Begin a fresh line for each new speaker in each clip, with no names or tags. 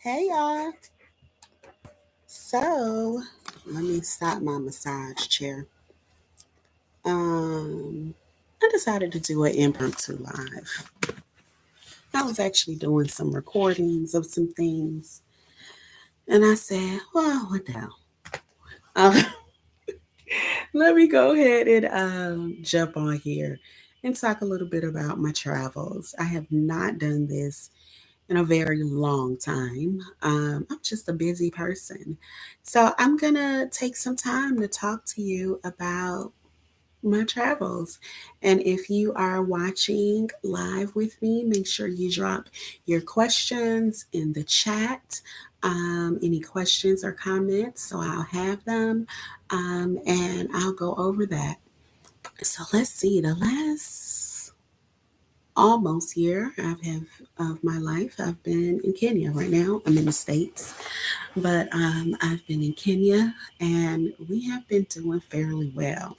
Hey y'all. So let me stop my massage chair. Um, I decided to do an impromptu live. I was actually doing some recordings of some things, and I said, "Well, what the hell? Um, let me go ahead and jump on here and talk a little bit about my travels. I have not done this in a very long time. I'm just a busy person. So I'm going to take some time to talk to you about my travels. And if you are watching live with me, make sure you drop your questions in the chat. Any questions or comments, so I'll have them and I'll go over that. So let's see, the last almost year of my life, I've been in Kenya. Right now I'm in the States, but I've been in Kenya and we have been doing fairly well.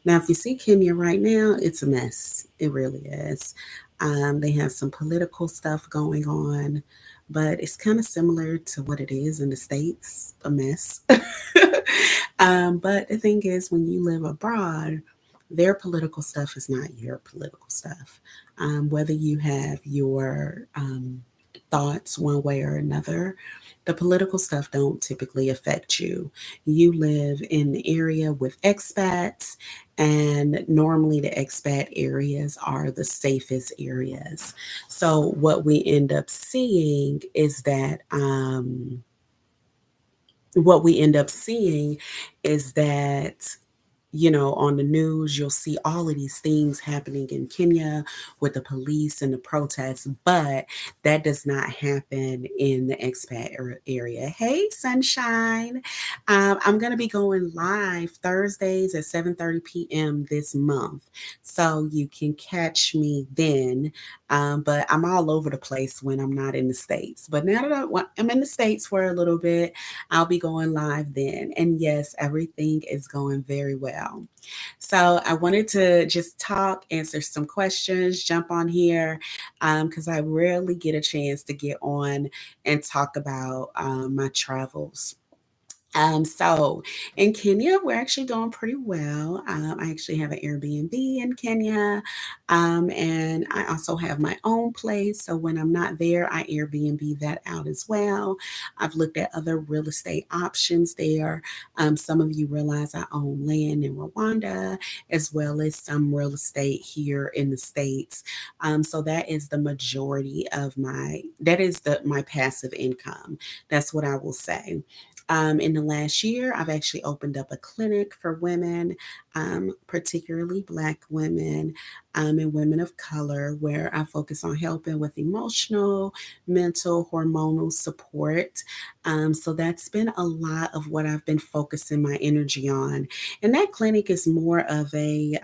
Now, if you see Kenya right now, it's a mess. It really is. They have some political stuff going on, but it's kind of similar to what it is in the States, a mess. But the thing is, when you live abroad, their political stuff is not your political stuff. Whether you have your thoughts one way or another, the political stuff don't typically affect you. You live in the area with expats, and normally the expat areas are the safest areas. So what we end up seeing is that what we end up seeing is that on the news, you'll see all of these things happening in Kenya with the police and the protests, but that does not happen in the expat area. Hey, sunshine. I'm going to be going live Thursdays at 7:30 p.m. this month, so you can catch me then. But I'm all over the place when I'm not in the States. But now that I'm in the States for a little bit, I'll be going live then. And yes, everything is going very well. So I wanted to just talk, answer some questions, jump on here, because I rarely get a chance to get on and talk about my travels. So in Kenya, we're actually doing pretty well. I actually have an Airbnb in Kenya, and I also have my own place. So when I'm not there, I Airbnb that out as well. I've looked at other real estate options there. Some of you realize I own land in Rwanda, as well as some real estate here in the States. So that is the majority of my passive income. That's what I will say. In the last year, I've actually opened up a clinic for women, particularly Black women and women of color, where I focus on helping with emotional, mental, hormonal support. So that's been a lot of what I've been focusing my energy on. And that clinic is more of a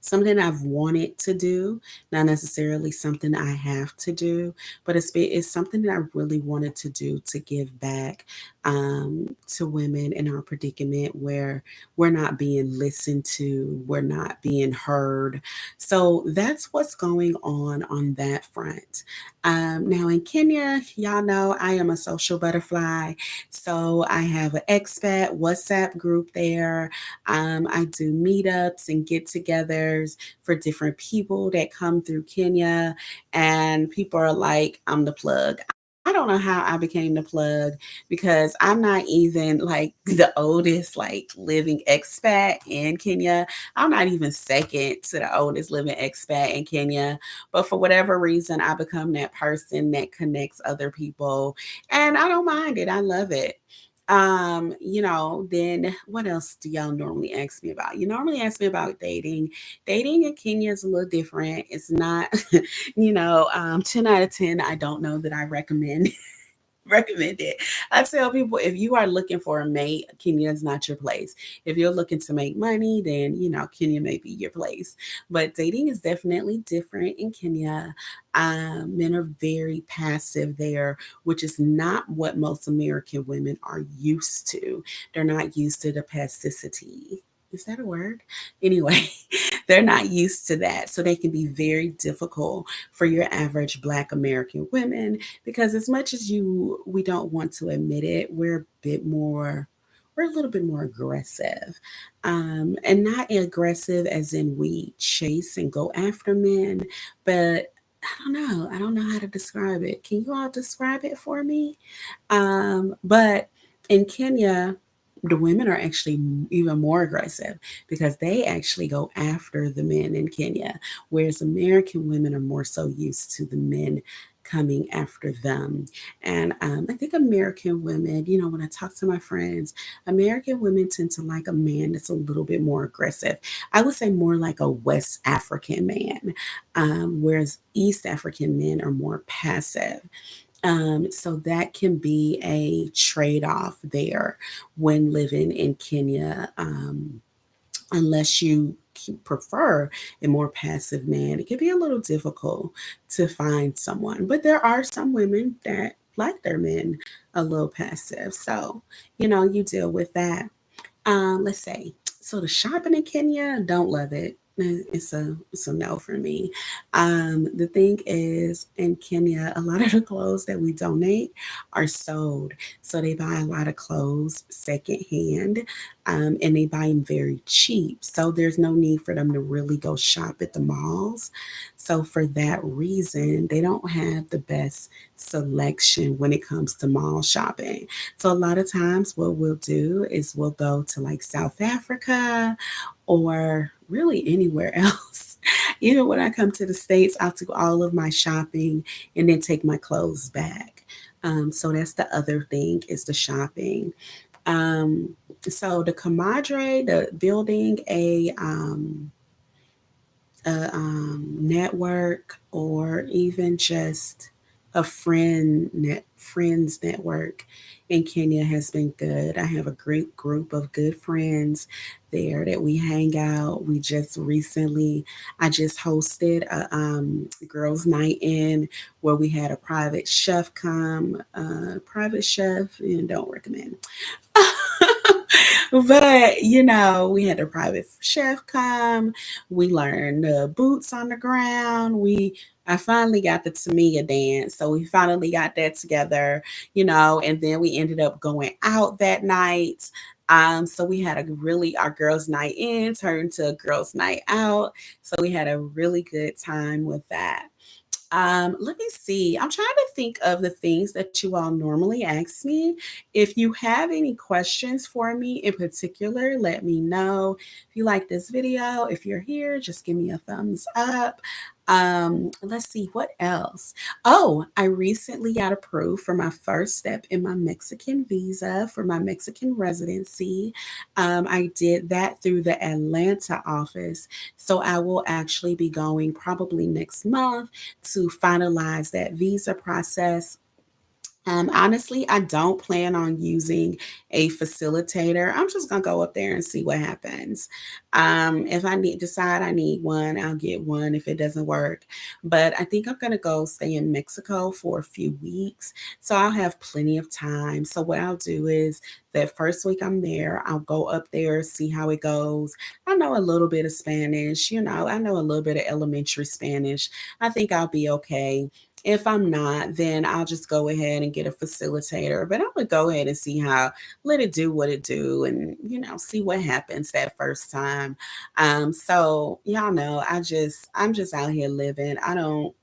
something I've wanted to do, not necessarily something I have to do, but it's something that I really wanted to do to give back to women in our predicament where we're not being listened to, we're not being heard. So that's what's going on that front. Now in Kenya, y'all know I am a social butterfly. So I have an expat WhatsApp group there. I do meetups and get togethers for different people that come through Kenya. And people are like, I'm the plug. I don't know how I became the plug because I'm not even like the oldest like living expat in Kenya. I'm not even second to the oldest living expat in Kenya. But for whatever reason, I become that person that connects other people. And I don't mind it. I love it. Then what else do y'all normally ask me about? You normally ask me about dating. Dating in Kenya is a little different. It's not, 10 out of 10, I don't know that I recommend it. I tell people if you are looking for a mate, Kenya is not your place. If you're looking to make money, then Kenya may be your place. But dating is definitely different in Kenya. Men are very passive there, which is not what most American women are used to. They're not used to the passivity. Is that a word? Anyway, they're not used to that. So they can be very difficult for your average Black American women because as much as we don't want to admit it, we're a little bit more aggressive. And not aggressive as in we chase and go after men, but I don't know how to describe it. Can you all describe it for me? But in Kenya, the women are actually even more aggressive because they actually go after the men in Kenya, whereas American women are more so used to the men coming after them. And I think American women, when I talk to my friends, American women tend to like a man that's a little bit more aggressive. I would say more like a West African man, whereas East African men are more passive. So that can be a trade off there when living in Kenya, unless you prefer a more passive man. It can be a little difficult to find someone, but there are some women that like their men a little passive. So, you deal with that. Let's say, so the shopping in Kenya, don't love it. It's a no for me. The thing is, in Kenya, a lot of the clothes that we donate are sold, so they buy a lot of clothes secondhand, and they buy them very cheap. So there's no need for them to really go shop at the malls. So for that reason, they don't have the best selection when it comes to mall shopping. So a lot of times what we'll do is we'll go to like South Africa or really anywhere else. Even when I come to the States, I'll do all of my shopping and then take my clothes back. So that's the other thing is the shopping. Um, so the Comadre, the building network or even just a friends network in Kenya has been good. I have a great group of good friends there that we hang out. I just hosted a girls' night in where we had a private chef come, private chef, and don't recommend. But we had a private chef come. We learned the boots on the ground. I finally got the Tamia dance, so we finally got that together. And then we ended up going out that night. So we had our girls' night in turned to a girls' night out. So we had a really good time with that. Let me see. I'm trying to think of the things that you all normally ask me. If you have any questions for me in particular, let me know. If you like this video, if you're here, just give me a thumbs up. Let's see what else. Oh, I recently got approved for my first step in my Mexican visa for my Mexican residency. I did that through the Atlanta office. So I will actually be going probably next month to finalize that visa process. Honestly, I don't plan on using a facilitator. I'm just gonna go up there and see what happens. If I decide I need one, I'll get one if it doesn't work. But I think I'm gonna go stay in Mexico for a few weeks, so I'll have plenty of time. So what I'll do is that first week I'm there, I'll go up there, see how it goes. I know a little bit of Spanish, I know a little bit of elementary Spanish. I think I'll be okay. If I'm not, then I'll just go ahead and get a facilitator. But I'm gonna go ahead and let it do what it do, and see what happens that first time. So y'all know, I'm just out here living. I don't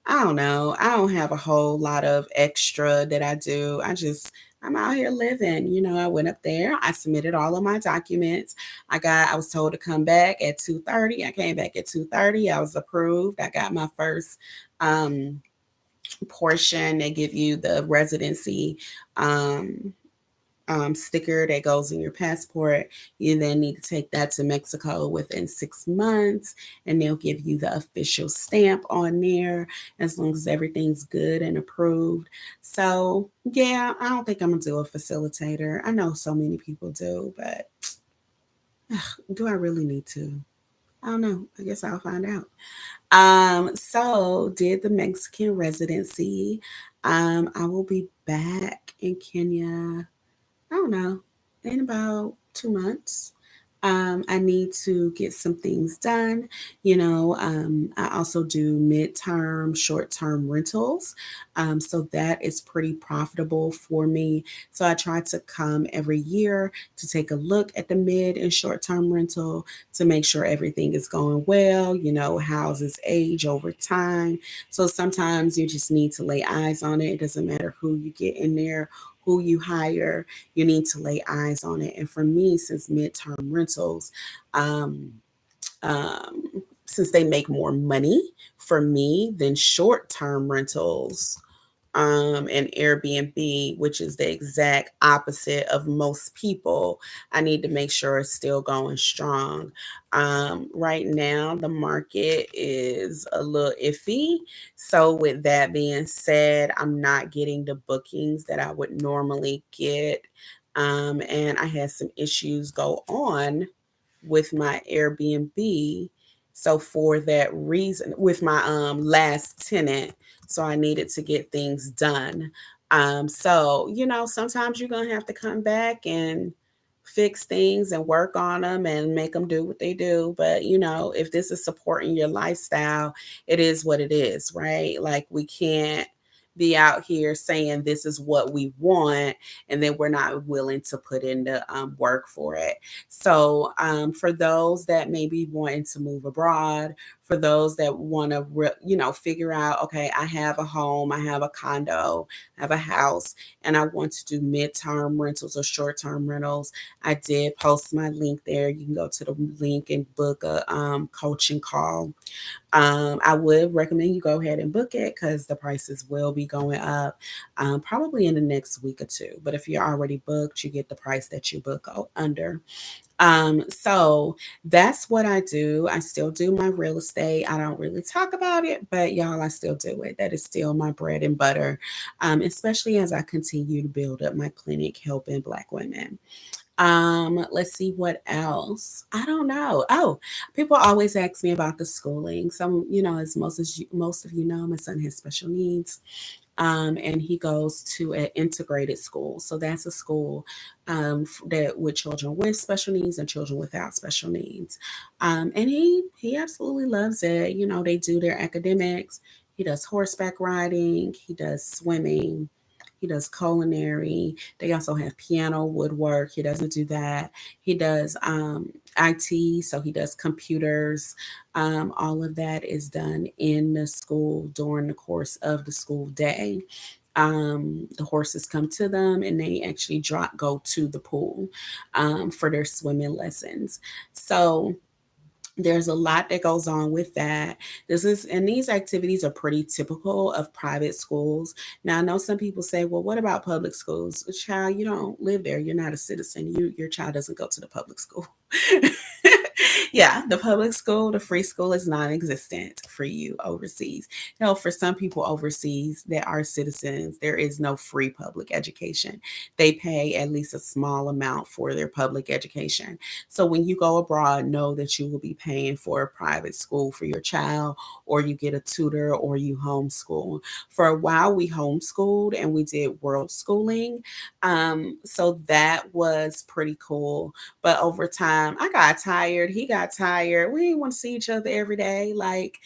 know. I don't have a whole lot of extra that I do. I'm out here living. I went up there, I submitted all of my documents. I was told to come back at 2:30. I came back at 2:30. I was approved. I got my first um portion. They give you the residency um, sticker that goes in your passport. You then need to take that to Mexico within 6 months, and they'll give you the official stamp on there as long as everything's good and approved. So, yeah, I don't think I'm gonna do a facilitator. I know so many people do, but do I really need to? I don't know. I guess I'll find out. So did the Mexican residency. I will be back in Kenya, I don't know, in about 2 months. I need to get some things done. I also do midterm, short term rentals. So that is pretty profitable for me. So I try to come every year to take a look at the mid and short term rental to make sure everything is going well. Houses age over time. So sometimes you just need to lay eyes on it. It doesn't matter who you get in there, who you hire, you need to lay eyes on it. And for me, since midterm rentals, um, since they make more money for me than short term rentals, and Airbnb, which is the exact opposite of most people, I need to make sure it's still going strong. Right now, the market is a little iffy. So, with that being said, I'm not getting the bookings that I would normally get. And I had some issues go on with my Airbnb. So for that reason, with my last tenant, so I needed to get things done. So sometimes you're gonna have to come back and fix things and work on them and make them do what they do. But if this is supporting your lifestyle, it is what it is, right? Like we can't be out here saying this is what we want and then we're not willing to put in the work for it. So, for those that may be wanting to move abroad, for those that want to, figure out, okay, I have a home, I have a condo, I have a house, and I want to do midterm rentals or short-term rentals. I did post my link there. You can go to the link and book a coaching call. I would recommend you go ahead and book it because the prices will be going up probably in the next week or two. But if you're already booked, you get the price that you book under. So that's what I do. I still do my real estate. I don't really talk about it, but y'all, I still do it. That is still my bread and butter, especially as I continue to build up my clinic helping Black women. Let's see what else. I don't know. Oh, people always ask me about the schooling. As most of you know, my son has special needs. And he goes to an integrated school. So that's a school that with children with special needs and children without special needs. And he absolutely loves it. They do their academics. He does horseback riding. He does swimming. He does culinary. They also have piano, woodwork. He doesn't do that. He does IT, so he does computers. All of that is done in the school during the course of the school day. The horses come to them and they actually go to the pool for their swimming lessons. So there's a lot that goes on with that. These activities are pretty typical of private schools. Now I know some people say, well, what about public schools? Child, you don't live there. You're not a citizen. Your child doesn't go to the public school. Yeah, the public school, the free school is non-existent for you overseas. For some people overseas that are citizens, there is no free public education. They pay at least a small amount for their public education. So when you go abroad, know that you will be paying for a private school for your child, or you get a tutor, or you homeschool. For a while, we homeschooled and we did world schooling. So that was pretty cool. But over time, I got tired. He got tired. We didn't want to see each other every day. Like,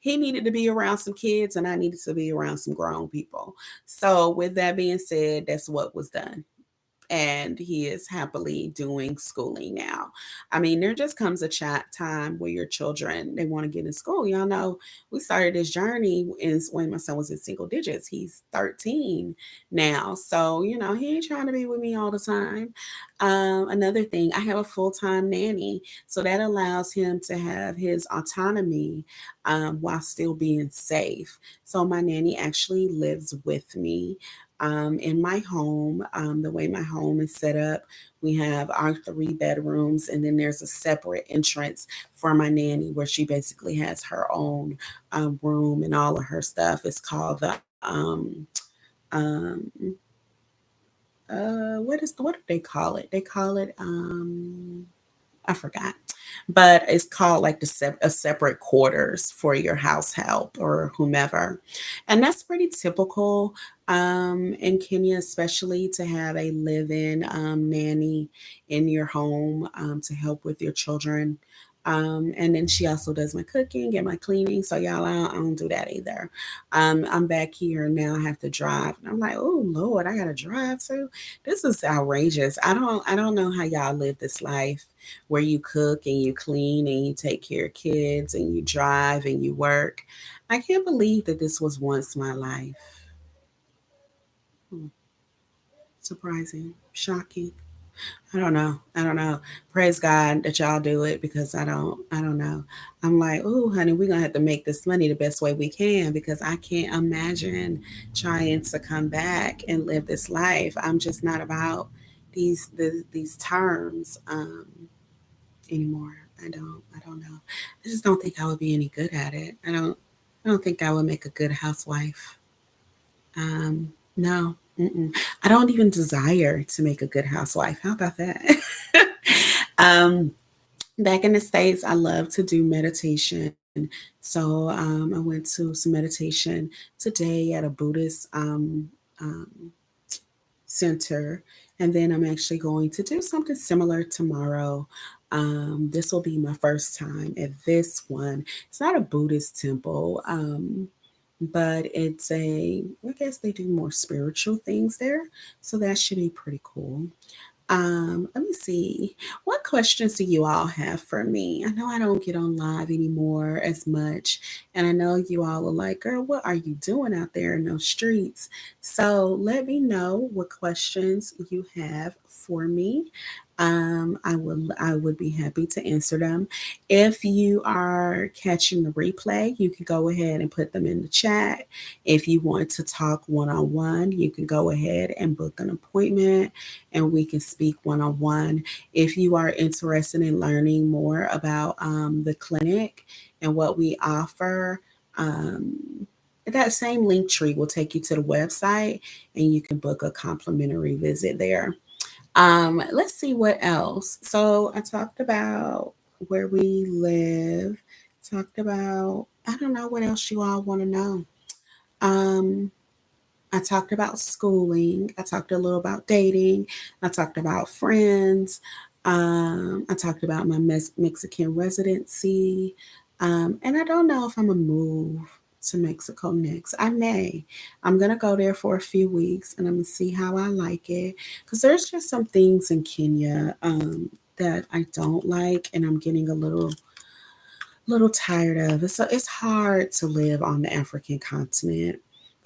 he needed to be around some kids and I needed to be around some grown people. So, with that being said, that's what was done and he is happily doing schooling now. I mean, there just comes a chat time where your children they want to get in school. Y'all know we started this journey when my son was in single digits. He's 13 now, so he ain't trying to be with me all the time. Another thing, I have a full-time nanny, so that allows him to have his autonomy while still being safe. So my nanny actually lives with me in my home. The way my home is set up, we have our 3 bedrooms, and then there's a separate entrance for my nanny where she basically has her own room and all of her stuff. It's called the um, what do they call it? They call it I forgot. but it's called like a separate quarters for your house help or whomever. And that's pretty typical in Kenya, especially to have a live-in nanny in your home to help with your children. And then she also does my cooking and my cleaning. So y'all, I don't do that either. I'm back here now. I have to drive, and I'm like, oh Lord, I gotta drive too. This is outrageous. I don't know how y'all live this life where you cook and you clean and you take care of kids and you drive and you work. I can't believe that this was once my life. Hmm. Surprising, shocking. I don't know. I don't know. Praise God that y'all do it because I don't know. I'm like, oh honey, we're gonna have to make this money the best way we can because I can't imagine trying to come back and live this life. I'm just not about these terms anymore. I don't know. I just don't think I would be any good at it. I don't think I would make a good housewife. No. Mm-mm. I don't even desire to make a good housewife. How about that? um, Back in the States, I love to do meditation. So I went to some meditation today at a Buddhist um, center. And then I'm actually going to do something similar tomorrow. This will be my first time at this one. It's not a Buddhist temple, but I guess they do more spiritual things there. So that should be pretty cool. Let me see. What questions do you all have for me? I know I don't get on live anymore as much, and I know you all are like, girl, what are you doing out there in those streets? So let me know what questions you have for me. I would be happy to answer them. If you are catching the replay, you can go ahead and put them in the chat. If you want to talk one on one, you can go ahead and book an appointment and we can speak one on one. If you are interested in learning more about the clinic and what we offer, um, that same link tree will take you to the website and you can book a complimentary visit there. Let's see what else. So I talked about where we live, talked about, I don't know what else you all want to know. Um, I talked about schooling. I talked a little about dating. I talked about friends. I talked about my Mexican residency. And I don't know if I'm going to move to Mexico next. I may. I'm going to go there for a few weeks and I'm going to see how I like it. Because there's just some things in Kenya that I don't like and I'm getting a little tired of it. So it's hard to live on the African continent.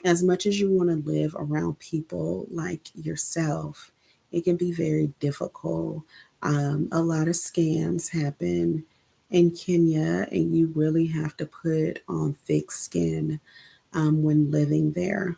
As much as you want to live around people like yourself, it can be very difficult. A lot of scams happen in Kenya, and you really have to put on thick skin when living there.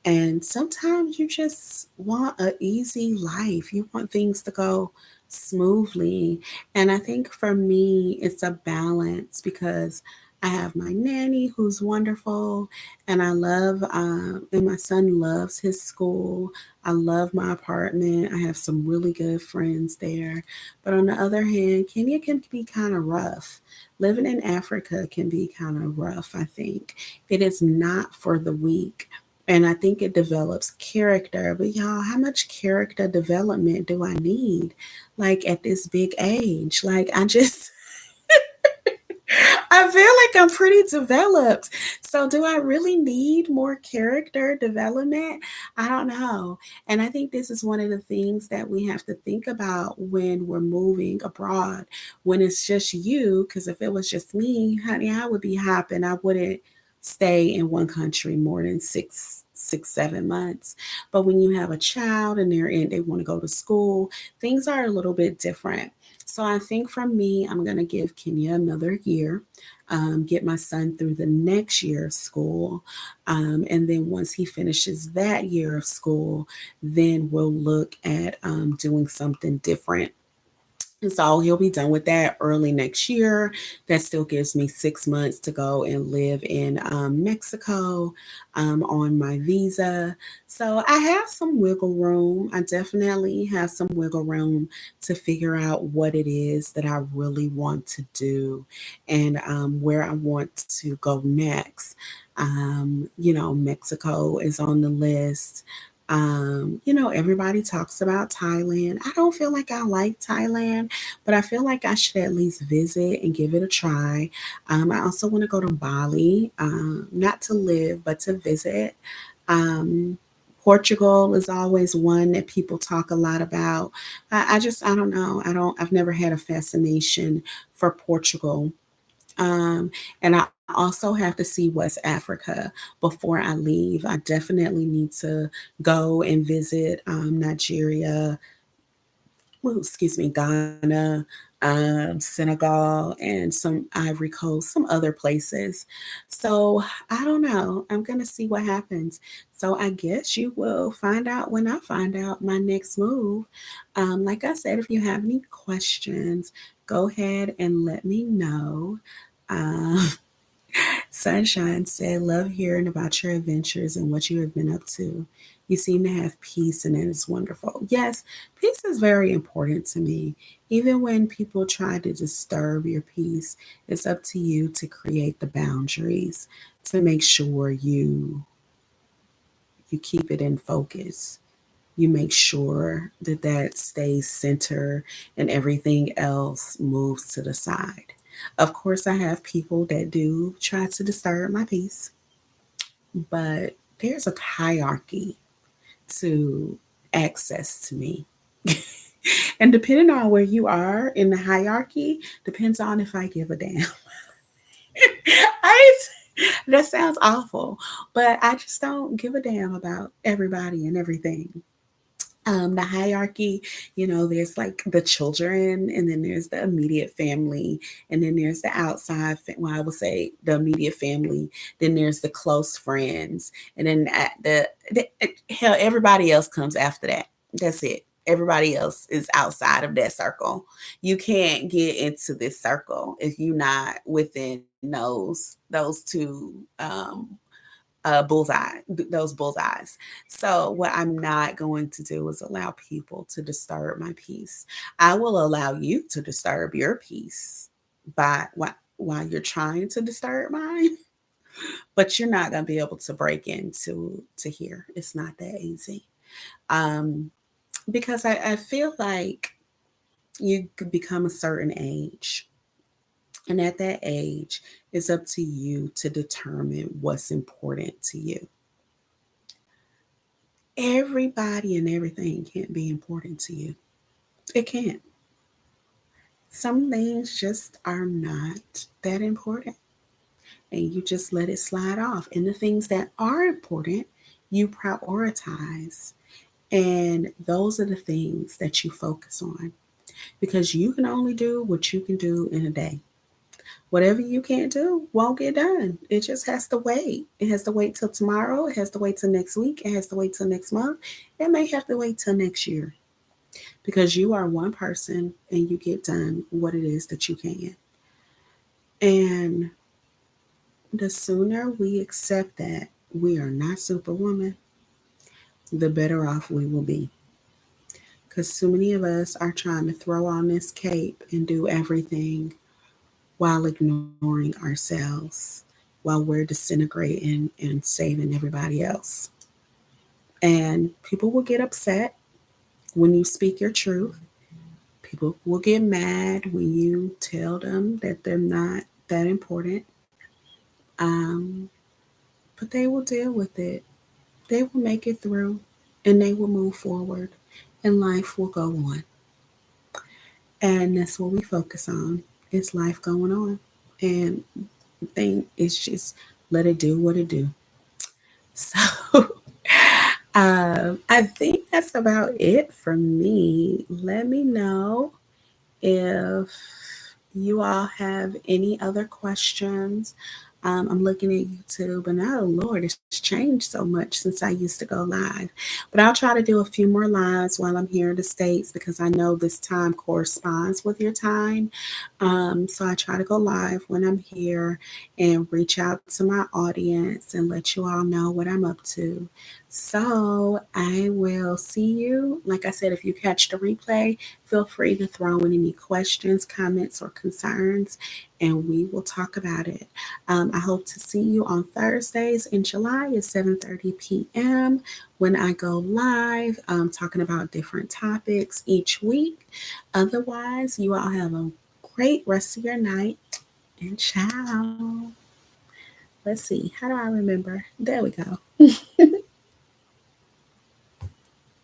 And sometimes you just want an easy life. You want things to go smoothly. And I think for me, it's a balance because I have my nanny who's wonderful, and and my son loves his school. I love my apartment. I have some really good friends there. But on the other hand, Kenya can be kind of rough. Living in Africa can be kind of rough, I think. It is not for the weak. And I think it develops character. But y'all, how much character development do I need? Like at this big age? Like I just I feel like I'm pretty developed. So do I really need more character development? I don't know. And I think this is one of the things that we have to think about when we're moving abroad. When it's just you, because if it was just me, honey, I would be hopping. I wouldn't stay in one country more than 7 months. But when you have a child and they want to go to school, things are a little bit different. So I think for me, I'm going to give Kenya another year, get my son through the next year of school. And then once he finishes that year of school, then we'll look at doing something different And so he'll be done with that early next year. That still gives me 6 months to go and live in Mexico on my visa. So I have some wiggle room. I definitely have some wiggle room to figure out what it is that I really want to do and where I want to go next. Mexico is on the list. Everybody talks about Thailand. I don't feel like I like Thailand, but I feel like I should at least visit and give it a try. I also want to go to Bali, not to live, but to visit. Um, Portugal is always one that people talk a lot about. I don't know. I've never had a fascination for Portugal. And I also have to see West Africa before I leave. I definitely need to go and visit Nigeria, well, excuse me, Ghana, Senegal, and some Ivory Coast, some other places. So I don't know. I'm going to see what happens. So I guess you will find out when I find out my next move. Like I said, if you have any questions, go ahead and let me know. Um, Sunshine said, love hearing about your adventures and what you have been up to. You seem to have peace, and it is wonderful. Yes, peace is very important to me. Even when people try to disturb your peace, it's up to you to create the boundaries to make sure you keep it in focus. You make sure that that stays center and everything else moves to the side. Of course, I have people that do try to disturb my peace, but there's a hierarchy to access to me. And depending on where you are in the hierarchy, depends on if I give a damn. I, that sounds awful, but I just don't give a damn about everybody and everything. The hierarchy, there's like the children, and then there's the immediate family, and then there's the outside, well, I would say the immediate family, then there's the close friends, and then at hell, everybody else comes after that. That's it. Everybody else is outside of that circle. You can't get into this circle if you're not within those two those bullseyes. So what I'm not going to do is allow people to disturb my peace. I will allow you to disturb your peace by while you're trying to disturb mine, but you're not going to be able to break into to here. It's not that easy. Um, because I feel like you could become a certain age, and at that age, it's up to you to determine what's important to you. Everybody and everything can't be important to you. It can't. Some things just are not that important, and you just let it slide off. And the things that are important, you prioritize. And those are the things that you focus on, because you can only do what you can do in a day. Whatever you can't do won't get done. It just has to wait. It has to wait till tomorrow. It has to wait till next week. It has to wait till next month. It may have to wait till next year, because you are one person and you get done what it is that you can. And the sooner we accept that we are not Superwoman, the better off we will be. Because so many of us are trying to throw on this cape and do everything while ignoring ourselves, while we're disintegrating and saving everybody else. And people will get upset when you speak your truth. People will get mad when you tell them that they're not that important. Um, but they will deal with it. They will make it through, and they will move forward, and life will go on. And that's what we focus on. It's life going on. And the thing is just let it do what it do. So I think that's about it for me. Let me know if you all have any other questions. I'm looking at YouTube, and oh Lord, it's changed so much since I used to go live. But I'll try to do a few more lives while I'm here in the States because I know this time corresponds with your time. So I try to go live when I'm here and reach out to my audience and let you all know what I'm up to. So I will see you. Like I said, if you catch the replay, feel free to throw in any questions, comments, or concerns, and we will talk about it. I hope to see you on Thursdays in July at 7:30 p.m. when I go live, talking about different topics each week. Otherwise, you all have a great rest of your night and ciao. Let's see, how do I remember? There we go.